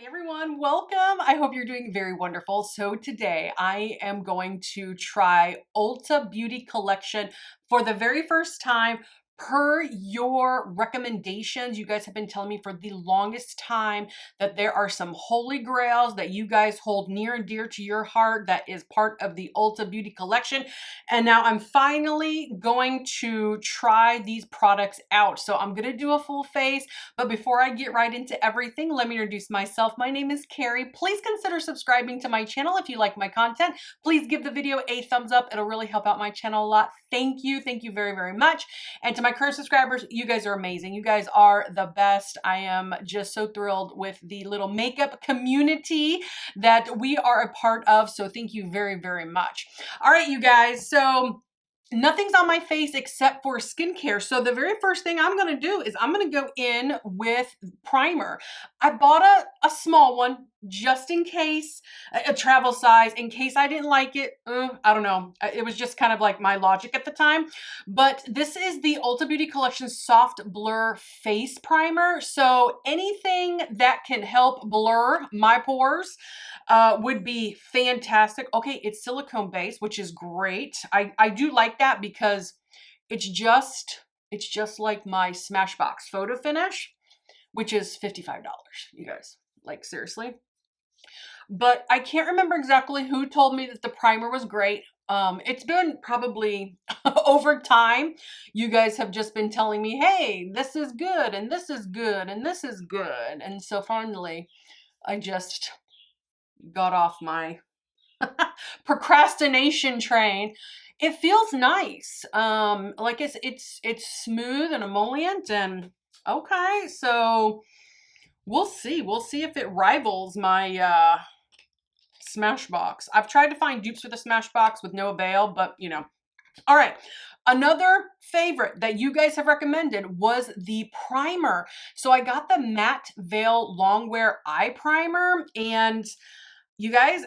Hey everyone, welcome. I hope you're doing very wonderful. So today I am going to try Ulta Beauty Collection for the very first time per your recommendations. You guys have been telling me for the longest time that there are some holy grails that you guys hold near and dear to your heart that is part of the Ulta Beauty Collection. And now I'm finally going to try these products out. So I'm going to do a full face. But before I get right into everything, let me introduce myself. My name is Carrie. Please consider subscribing to my channel if you like my content. Please give the video a thumbs up. It'll really help out my channel a lot. Thank you. Thank you very, very much. And to my current subscribers, you guys are amazing. You guys are the best. I am just so thrilled with the little makeup community that we are a part of. So thank you very, very much. All right, you guys. So nothing's on my face except for skincare. So the very first thing I'm going to do is I'm going to go in with primer. I bought a small one just in case, a travel size, in case I didn't like it. I don't know. It was just kind of like my logic at the time. But this is the Ulta Beauty Collection Soft Blur Face Primer. So anything that can help blur my pores would be fantastic. Okay, it's silicone based, which is great. I do like that because it's just like my Smashbox photo finish, which is $55, you guys. Like seriously. But I can't remember exactly who told me that the primer was great. It's been probably over time. You guys have just been telling me, hey, this is good, and this is good, and this is good. And so finally, I just got off my procrastination train. It feels nice. Like it's smooth and emollient, and okay, so we'll see. We'll see if it rivals my Smashbox. I've tried to find dupes for the Smashbox with no avail, but you know. All right. Another favorite that you guys have recommended was the primer. So I got the Matte Veil Longwear Eye Primer, and you guys,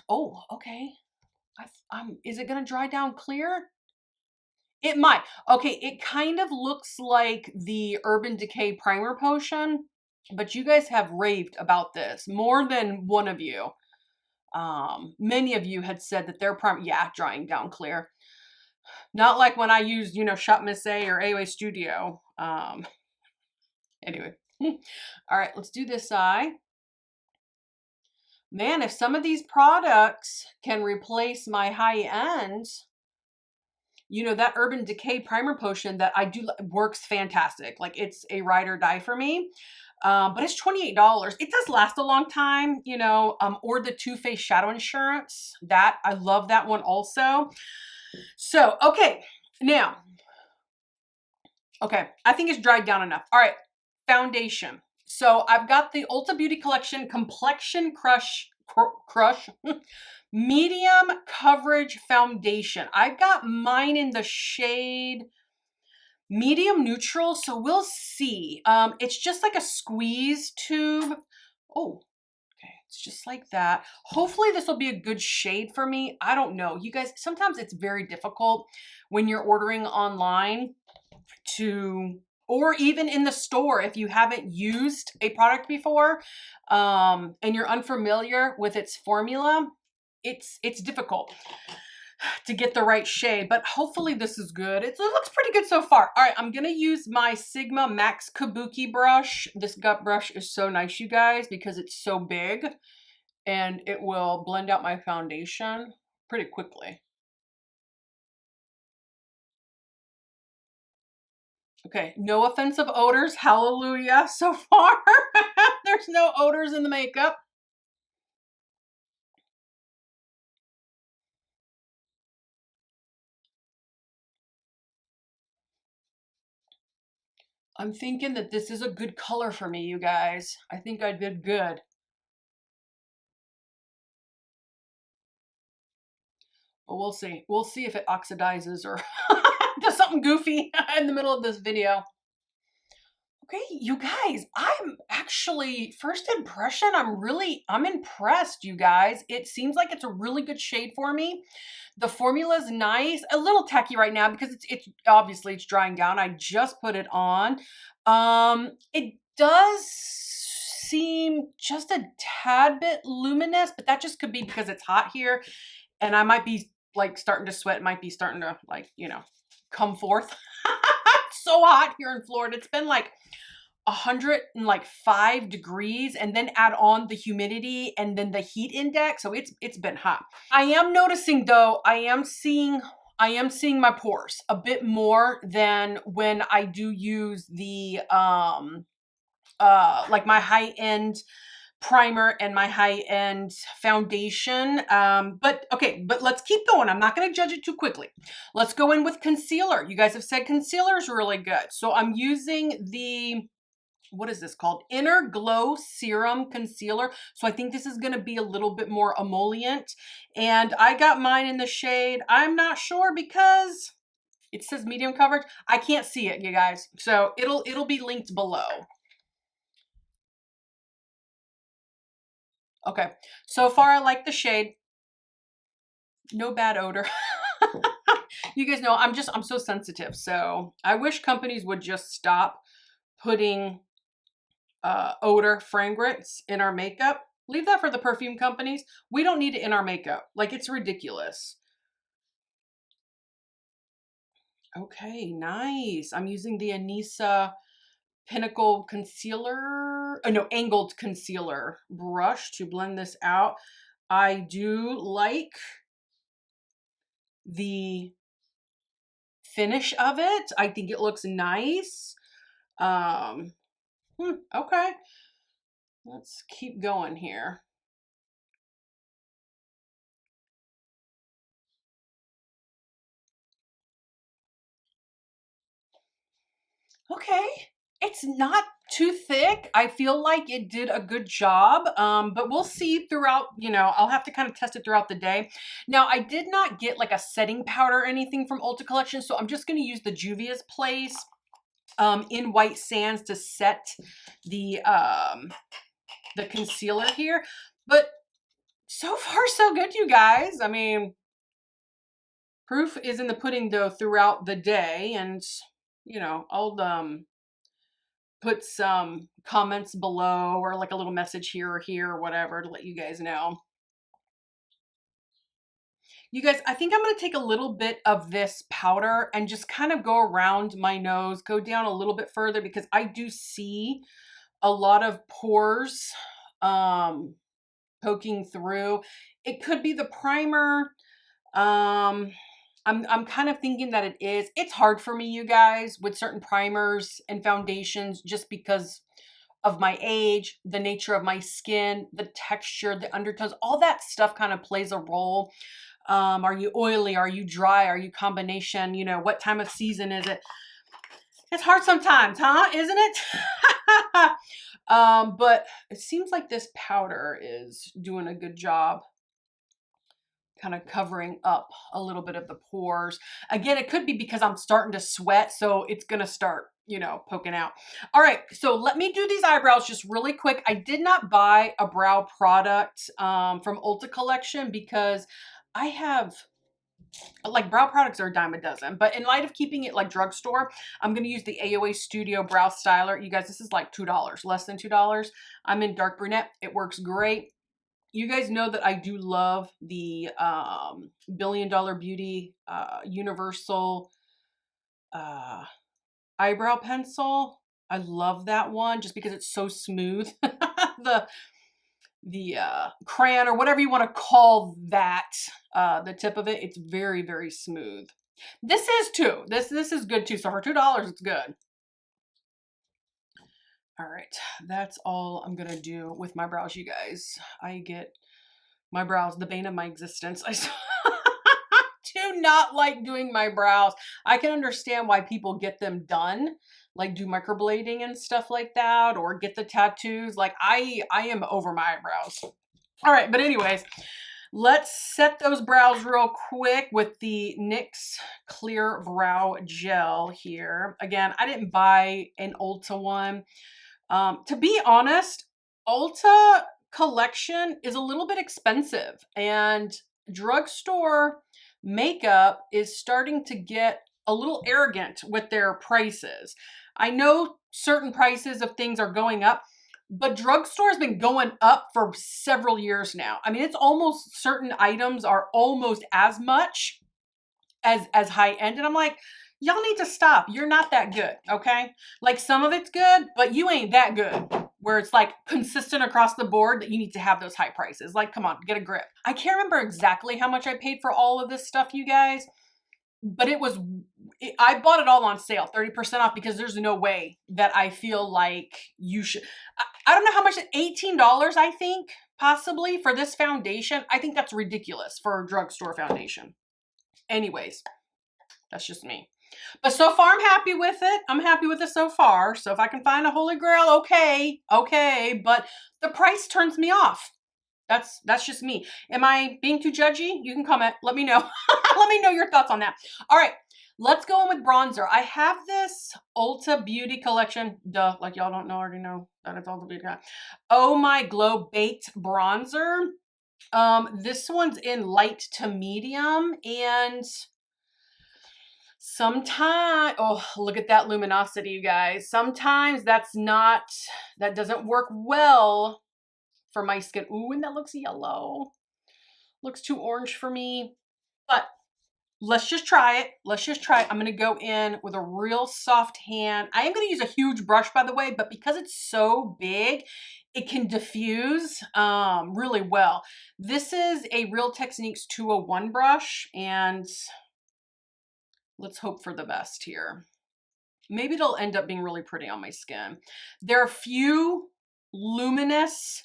oh, okay. Is it going to dry down clear? It might. Okay, it kind of looks like the Urban Decay Primer Potion, but you guys have raved about this. More than one of you. Many of you had said that their primer, yeah, drying down clear. Not like when I used, you know, Shop Miss A or AOA Studio. Anyway. All right, let's do this eye. Man, if some of these products can replace my high end, you know, that Urban Decay Primer Potion that I do works fantastic. Like it's a ride or die for me. But it's $28. It does last a long time, you know, or the Too Faced Shadow Insurance. That, I love that one also. So, okay, now, okay, I think it's dried down enough. All right, foundation. So I've got the Ulta Beauty Collection Complexion Crush Medium Coverage Foundation. I've got mine in the shade medium neutral, so we'll see. It's just like a squeeze tube. Oh, okay, it's just like that. Hopefully this will be a good shade for me. I don't know. You guys, sometimes it's very difficult when you're ordering online to, or even in the store if you haven't used a product before and you're unfamiliar with its formula. It's difficult to get the right shade, but hopefully this is good. It looks pretty good so far. All right, I'm gonna use my Sigma Max Kabuki brush. This gut brush is so nice, you guys, because it's so big and it will blend out my foundation pretty quickly. Okay, no offensive odors, hallelujah so far. There's no odors in the makeup. I'm thinking that this is a good color for me, you guys. I think I did good. But we'll see. We'll see if it oxidizes or does something goofy in the middle of this video. Okay, you guys, I'm actually, first impression, I'm impressed, you guys. It seems like it's a really good shade for me. The formula is nice, a little tacky right now because it's obviously it's drying down. I just put it on. It does looking just a tad bit luminous, but that just could be because it's hot here and I might be like starting to sweat, might be starting to like, you know, come forth. It's so hot here in Florida. It's been like 105 degrees, and then add on the humidity and then the heat index. So it's been hot. I am noticing though, I am seeing my pores a bit more than when I do use the like my high-end primer and my high-end foundation. But okay, but let's keep going. I'm not going to judge it too quickly. Let's go in with concealer. You guys have said concealer is really good. So I'm using the, what is this called? Inner Glow Serum Concealer. So I think this is going to be a little bit more emollient. And I got mine in the shade, I'm not sure because it says medium coverage. I can't see it, you guys. So it'll be linked below. Okay, so far I like the shade. No bad odor. You guys know I'm so sensitive. So I wish companies would just stop putting odor, fragrance in our makeup. Leave that for the perfume companies. We don't need it in our makeup. Like, it's ridiculous. Okay, nice. I'm using the Anissa Pinnacle Concealer, oh no, Angled Concealer brush to blend this out. I do like the finish of it. I think it looks nice. Okay. Let's keep going here. Okay. It's not too thick. I feel like it did a good job, but we'll see throughout, you know, I'll have to kind of test it throughout the day. Now, I did not get like a setting powder or anything from Ulta Collection, so I'm just going to use the Juvia's Place in White Sands to set the concealer here. But so far, so good, you guys. I mean, proof is in the pudding, though, throughout the day, and, you know, I'll put some comments below or like a little message here or here or whatever to let you guys know. You guys, I think I'm going to take a little bit of this powder and just kind of go around my nose, go down a little bit further because I do see a lot of pores poking through. It could be the primer. I'm kind of thinking that it is. It's hard for me, you guys, with certain primers and foundations just because of my age, the nature of my skin, the texture, the undertones, all that stuff kind of plays a role. Are you oily? Are you dry? Are you combination? You know, what time of season is it? It's hard sometimes, huh? Isn't it? But it seems like this powder is doing a good job kind of covering up a little bit of the pores. Again, it could be because I'm starting to sweat, so it's going to start, you know, poking out. All right, so let me do these eyebrows just really quick. I did not buy a brow product from Ulta Collection because I have, like, brow products are a dime a dozen, but in light of keeping it like drugstore, I'm going to use the AOA Studio Brow Styler. You guys, this is like $2, less than $2. I'm in dark brunette. It works great. You guys know that I do love the Billion Dollar Beauty Universal eyebrow pencil. I love that one just because it's so smooth. the crayon or whatever you want to call that, the tip of it, it's very, very smooth. This is too. This is good too. So for $2, it's good. All right, that's all I'm gonna do with my brows, you guys. I get my brows the bane of my existence. I do not like doing my brows. I can understand why people get them done, like do microblading and stuff like that, or get the tattoos. Like I am over my eyebrows. All right, but anyways, let's set those brows real quick with the NYX Clear Brow Gel here. Again, I didn't buy an Ulta one. To be honest, Ulta Collection is a little bit expensive, and drugstore makeup is starting to get a little arrogant with their prices. I know certain prices of things are going up. but drugstore has been going up for several years now. I mean, it's almost certain items are almost as much as high end. And I'm like, y'all need to stop. You're not that good, okay? Like some of it's good, but you ain't that good. Where it's like consistent across the board that you need to have those high prices. Like, come on, get a grip. I can't remember exactly how much I paid for all of this stuff, you guys, but I bought it all on sale, 30% off, because there's no way that I feel like you should. I don't know how much, $18, I think, possibly for this foundation. I think that's ridiculous for a drugstore foundation. Anyways, that's just me. But so far, I'm happy with it. I'm happy with it so far. So if I can find a holy grail, okay. But the price turns me off. That's just me. Am I being too judgy? You can comment. Let me know. Let me know your thoughts on that. All right, let's go in with bronzer. I have this Ulta Beauty Collection. Duh, like y'all don't know, already know that it's Ulta Beauty Collection. Oh My Glow Baked Bronzer. This one's in light to medium, and sometimes, oh, look at that luminosity, you guys. Sometimes that doesn't work well for my skin. Ooh, and that looks yellow. Looks too orange for me. But let's just try it. Let's just try it. I'm going to go in with a real soft hand. I am going to use a huge brush, by the way, but because it's so big, it can diffuse really well. This is a Real Techniques 201 brush, and let's hope for the best here. Maybe it'll end up being really pretty on my skin. There are a few luminous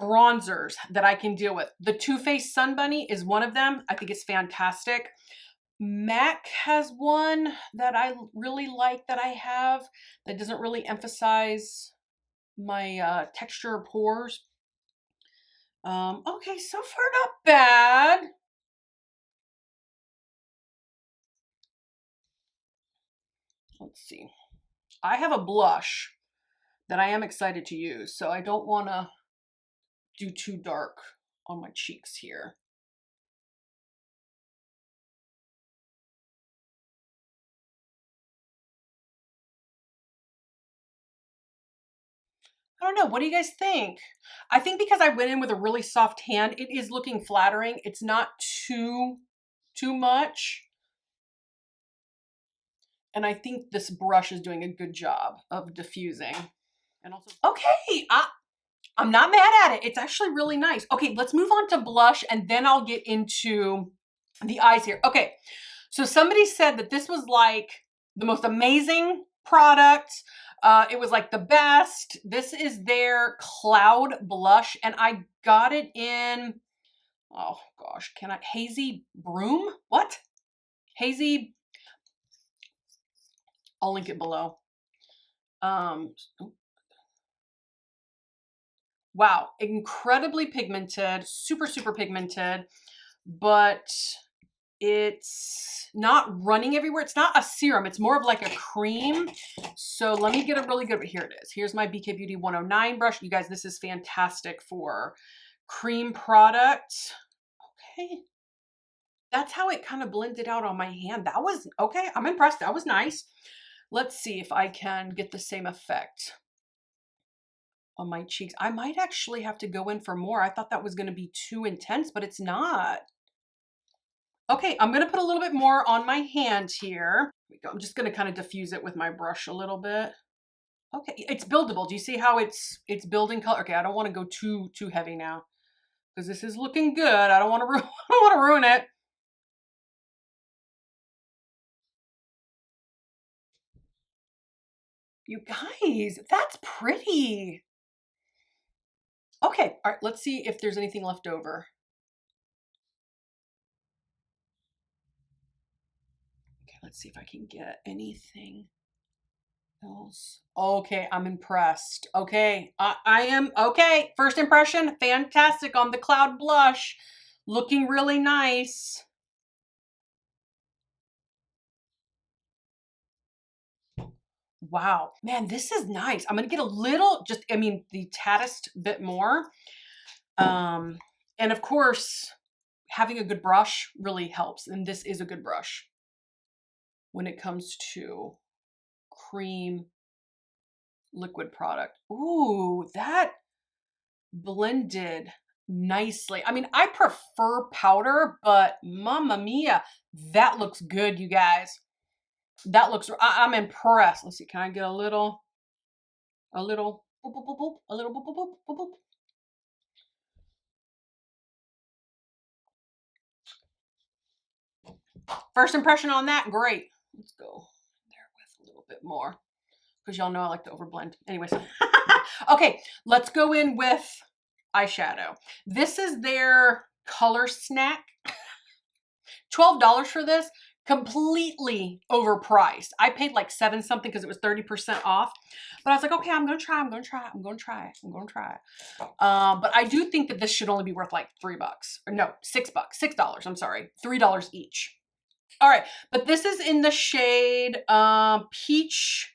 bronzers that I can deal with. The Too Faced Sun Bunny is one of them. I think it's fantastic. MAC has one that I really like that I have that doesn't really emphasize my texture or pores. Okay, so far not bad. Let's see. I have a blush that I am excited to use, so I don't want to do too dark on my cheeks here. I don't know. What do you guys think? I think because I went in with a really soft hand, it is looking flattering. It's not too much. And I think this brush is doing a good job of diffusing. And also, okay, I'm not mad at it. It's actually really nice. Okay, let's move on to blush, and then I'll get into the eyes here. Okay, so somebody said that this was like the most amazing product. It was like the best. This is their Cloud Blush, and I got it in, oh gosh, Hazy Broom? What? Hazy, I'll link it below. Wow, incredibly pigmented, super pigmented, but it's not running everywhere. It's not a serum. It's more of like a cream. So let me get a really good, here it is. Here's my BK Beauty 109 brush. You guys, this is fantastic for cream product. Okay. That's how it kind of blended out on my hand. That was, okay, I'm impressed. That was nice. Let's see if I can get the same effect on my cheeks. I might actually have to go in for more. I thought that was going to be too intense, but it's not. Okay, I'm going to put a little bit more on my hand here. I'm just going to kind of diffuse it with my brush a little bit. Okay, it's buildable. Do you see how it's building color? Okay, I don't want to go too heavy now because this is looking good. I don't want to ruin it. You guys, that's pretty. Okay, all right, let's see if there's anything left over. Okay, let's see if I can get anything else. Okay, I'm impressed. Okay, I am, okay, first impression, fantastic on the Cloud Blush. Looking really nice. Wow, man, this is nice. I'm gonna get a little, just, I mean, the tattest bit more. And of course, having a good brush really helps. And this is a good brush when it comes to cream liquid product. Ooh, that blended nicely. I mean, I prefer powder, but mamma mia, that looks good, you guys. That looks, I'm impressed. Let's see, can I get a little boop, boop, boop, boop, a little boop, boop, boop, boop, boop. First impression on that, great. Let's go there with a little bit more because y'all know I like to overblend. Anyways, okay, let's go in with eyeshadow. This is their color snack. $12 for this, completely overpriced. I paid like 7 something because it was 30% off. But I was like, okay, I'm gonna try it. But I do think that this should only be worth like $3 or no, $6. I'm sorry, $3 each. All right, but this is in the shade Peach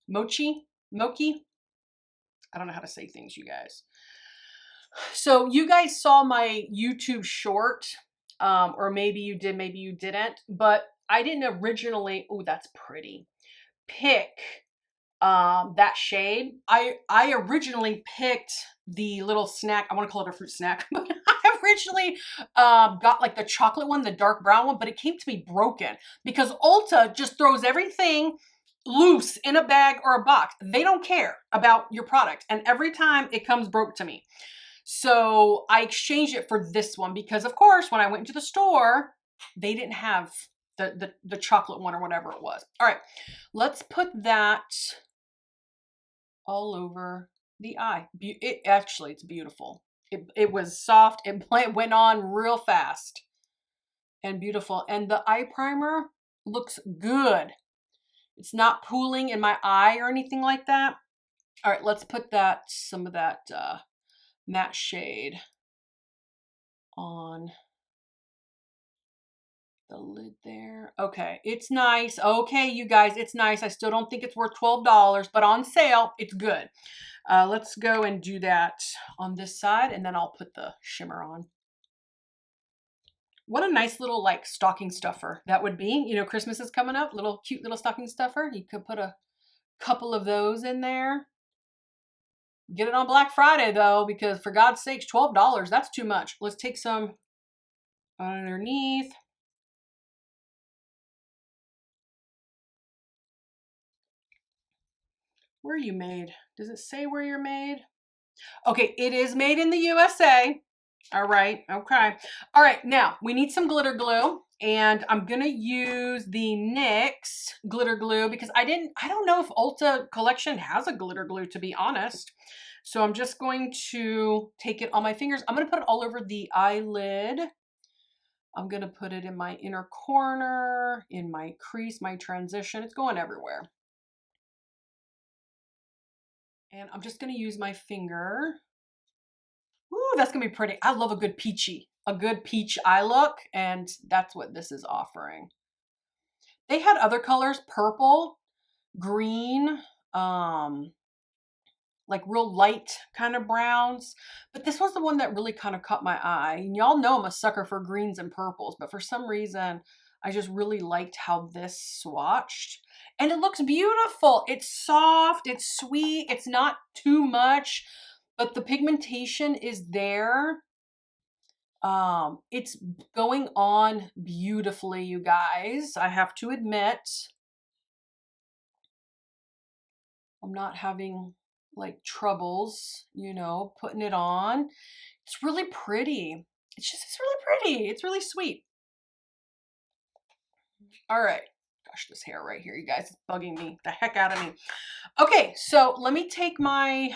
Mochi. I don't know how to say things, you guys. So you guys saw my YouTube short, or maybe you did, maybe you didn't, but I didn't originally, oh, that's pretty, pick that shade. I originally picked the little snack, I want to call it a fruit snack, but I originally got like the chocolate one, the dark brown one, but it came to me broken because Ulta just throws everything loose in a bag or a box. They don't care about your product, and every time it comes broke to me. So I exchanged it for this one because, of course, when I went into the store, they didn't have the chocolate one or whatever it was. All right, let's put that all over the eye. It's beautiful. It was soft. It went on real fast and beautiful. And the eye primer looks good. It's not pooling in my eye or anything like that. All right, let's put some of that matte shade on the lid there. Okay, it's nice. Okay, you guys, it's nice. I still don't think it's worth $12, but on sale, it's good. Let's go and do that on this side, and then I'll put the shimmer on. What a nice little like stocking stuffer that would be. You know, Christmas is coming up, cute little stocking stuffer. You could put a couple of those in there. Get it on Black Friday though, because for God's sakes, $12, that's too much. Let's take some underneath. Where are you made? Does it say where you're made? Okay, it is made in the USA. All right, okay. All right, now we need some glitter glue, and I'm gonna use the NYX glitter glue because I don't know if Ulta Collection has a glitter glue, to be honest. So I'm just going to take it on my fingers. I'm gonna put it all over the eyelid. I'm gonna put it in my inner corner, in my crease, my transition. It's going everywhere. And I'm just gonna use my finger. Ooh, that's gonna be pretty. I love a good peach eye look, and that's what this is offering. They had other colors, purple, green, like real light kind of browns, but this was the one that really kind of caught my eye. And y'all know I'm a sucker for greens and purples, but for some reason, I just really liked how this swatched. And it looks beautiful. It's soft, it's sweet, it's not too much, but the pigmentation is there. It's going on beautifully, you guys. I have to admit, I'm not having like troubles, you know, putting it on. It's really pretty. It's really pretty. It's really sweet. All right. Gosh, this hair right here, you guys, is bugging me the heck out of me. Okay, so let me take my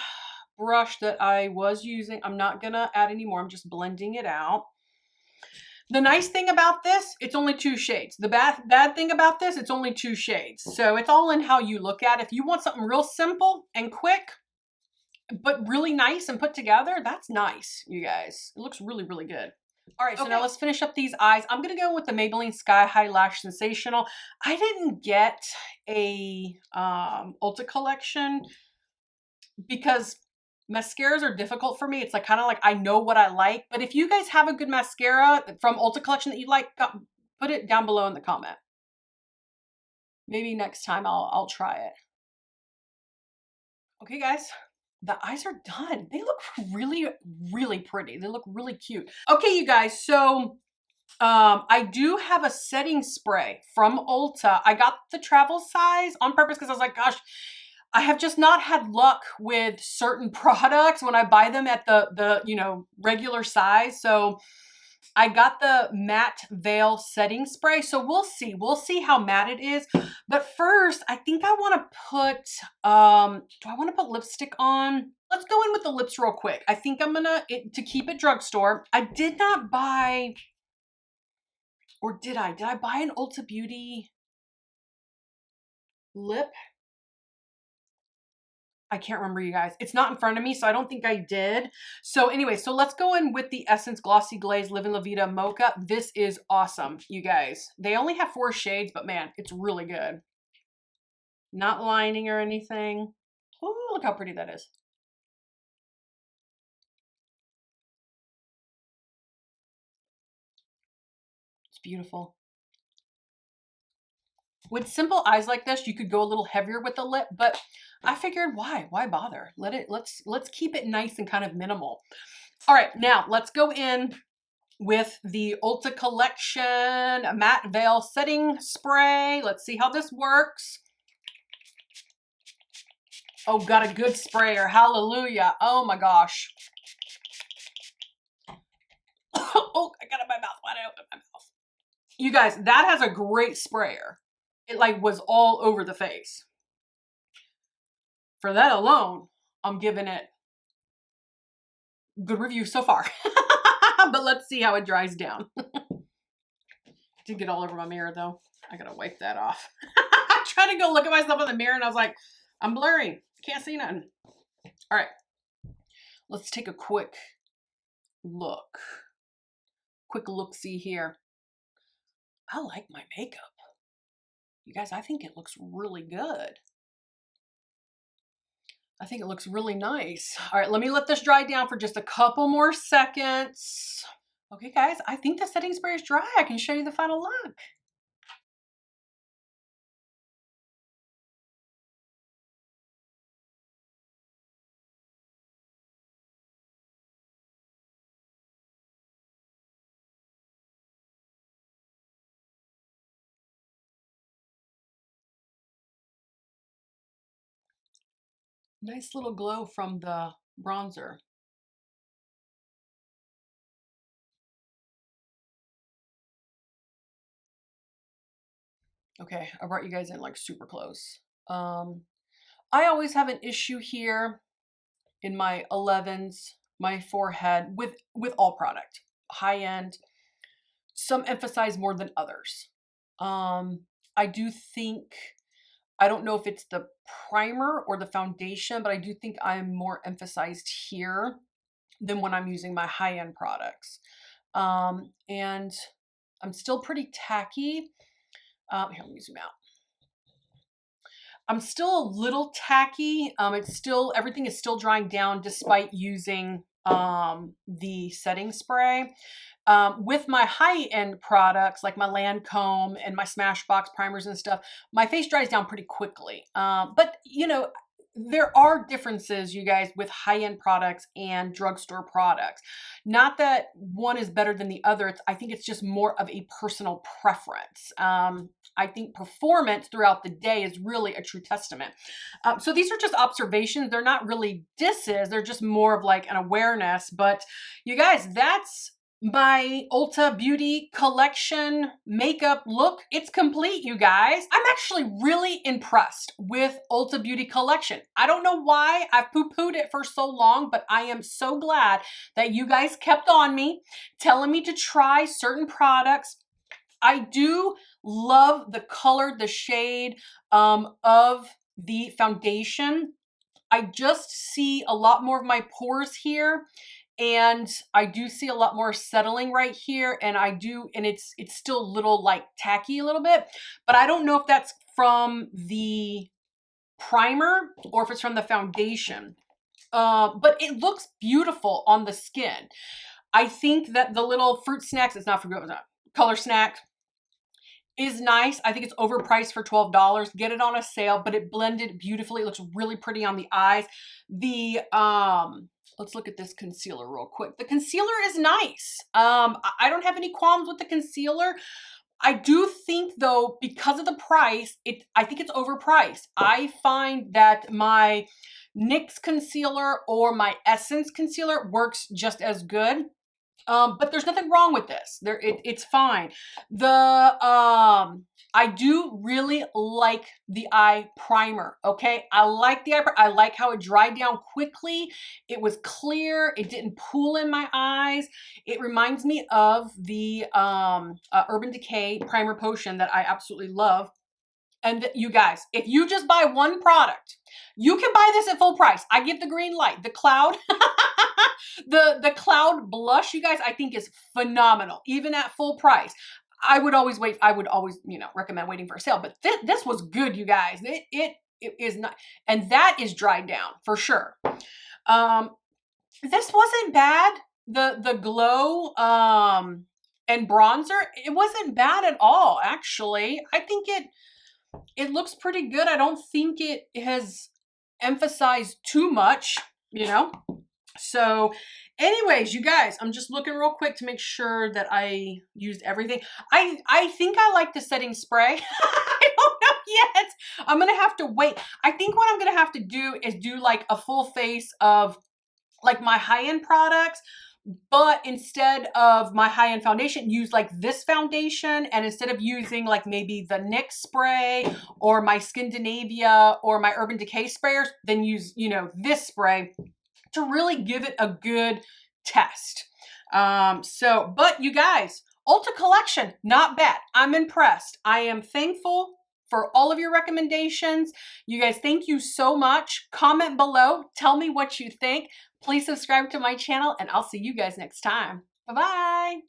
brush that I was using. I'm not gonna add any more. I'm just blending it out. The nice thing about this, it's only 2 shades. The bad thing about this, it's only 2 shades. So it's all in how you look at it. If you want something real simple and quick, but really nice and put together, that's nice, you guys. It looks really, really good. All right, so now let's finish up these eyes. I'm gonna go with the Maybelline Sky High Lash Sensational. I didn't get a Ulta Collection because mascaras are difficult for me. It's like kind of like I know what I like, but if you guys have a good mascara from Ulta Collection that you like, put it down below in the comment. Maybe next time I'll try it. Okay, guys, the eyes are done. They look really, really pretty. They look really cute. Okay, you guys, so I do have a setting spray from Ulta. I got the travel size on purpose because I was like, gosh, I have just not had luck with certain products when I buy them at the you know, regular size. So I got the matte veil setting spray. So we'll see. We'll see how matte it is. But first, I think I want to put, do I want to put lipstick on? Let's go in with the lips real quick. I think I'm gonna, to keep it drugstore. I did not buy, or did I? Did I buy an Ulta Beauty lip? I can't remember, you guys. It's not in front of me, so I don't think I did. So anyway, so let's go in with the Essence Glossy Glaze Living La Vida Mocha. This is awesome, you guys. They only have 4 shades, but man, it's really good. Not lining or anything. Oh, look how pretty that is. It's beautiful. With simple eyes like this, you could go a little heavier with the lip, but I figured why bother? Let's keep it nice and kind of minimal. All right, now let's go in with the Ulta Collection Matte Veil Setting Spray. Let's see how this works. Oh, got a good sprayer. Hallelujah. Oh my gosh. Oh, I got it in my mouth. Why did I open my mouth? You guys, that has a great sprayer. It like was all over the face. For that alone, I'm giving it good review so far. But let's see how it dries down. Did get all over my mirror though. I gotta wipe that off. I tried to go look at myself in the mirror and I was like, I'm blurry. Can't see nothing. All right. Let's take a quick look. Quick look-see here. I like my makeup. You guys, I think it looks really good. I think it looks really nice. All right, let me let this dry down for just a couple more seconds. Okay, guys, I think the setting spray is dry. I can show you the final look. Nice little glow from the bronzer. Okay, I brought you guys in like super close. I always have an issue here in my 11s, my forehead with all product, high end. Some emphasize more than others. I do think, I don't know if it's the primer or the foundation, but I do think I'm more emphasized here than when I'm using my high-end products. And I'm still pretty tacky. Here, let me zoom out. I'm still a little tacky. It's still, everything is still drying down despite using the setting spray. With my high-end products like my Lancome and my Smashbox primers and stuff, my face dries down pretty quickly. But you know, there are differences, you guys, with high-end products and drugstore products. Not that one is better than the other. I think it's just more of a personal preference. I think performance throughout the day is really a true testament. So these are just observations. They're not really disses. They're just more of like an awareness. But you guys, that's my Ulta Beauty Collection makeup look. It's complete, you guys. I'm actually really impressed with Ulta Beauty Collection. I don't know why I've poo-pooed it for so long, but I am so glad that you guys kept on me, telling me to try certain products. I do love the color, the shade of the foundation. I just see a lot more of my pores here. And I do see a lot more settling right here, and it's still a little like tacky a little bit, but I don't know if that's from the primer or if it's from the foundation. But it looks beautiful on the skin. I think that the little fruit snacks, it's not fruit, it's not color snack. is nice. I think it's overpriced for $12. Get it on a sale, but it blended beautifully. It looks really pretty on the eyes. The, let's look at this concealer real quick. The concealer is nice. I don't have any qualms with the concealer. I do think though, because of the price, I think it's overpriced. I find that my NYX concealer or my Essence concealer works just as good. But there's nothing wrong with this. It's fine. I do really like the eye primer. Okay, I like the eye primer. I like how it dried down quickly. It was clear. It didn't pool in my eyes. It reminds me of the Urban Decay Primer Potion that I absolutely love. And you guys, if you just buy one product, you can buy this at full price. I give the green light. The Cloud, the Cloud blush, you guys, I think is phenomenal, even at full price. I would always, recommend waiting for a sale, but this was good, you guys. It is not, and that is dried down for sure. This wasn't bad. The glow, and bronzer, it wasn't bad at all, actually. I think it looks pretty good. I don't think it has emphasized too much, So anyways, you guys, I'm just looking real quick to make sure that I used everything. I think I like the setting spray. I don't know yet. I'm going to have to wait. I think what I'm going to have to do is do like a full face of like my high-end products, but instead of my high-end foundation, use like this foundation, and instead of using like maybe the NYX spray or my Skindinavia or my Urban Decay sprayers, then use, this spray to really give it a good test. But you guys, Ulta Collection, not bad. I'm impressed. I am thankful for all of your recommendations. You guys, thank you so much. Comment below. Tell me what you think. Please subscribe to my channel, and I'll see you guys next time. Bye-bye.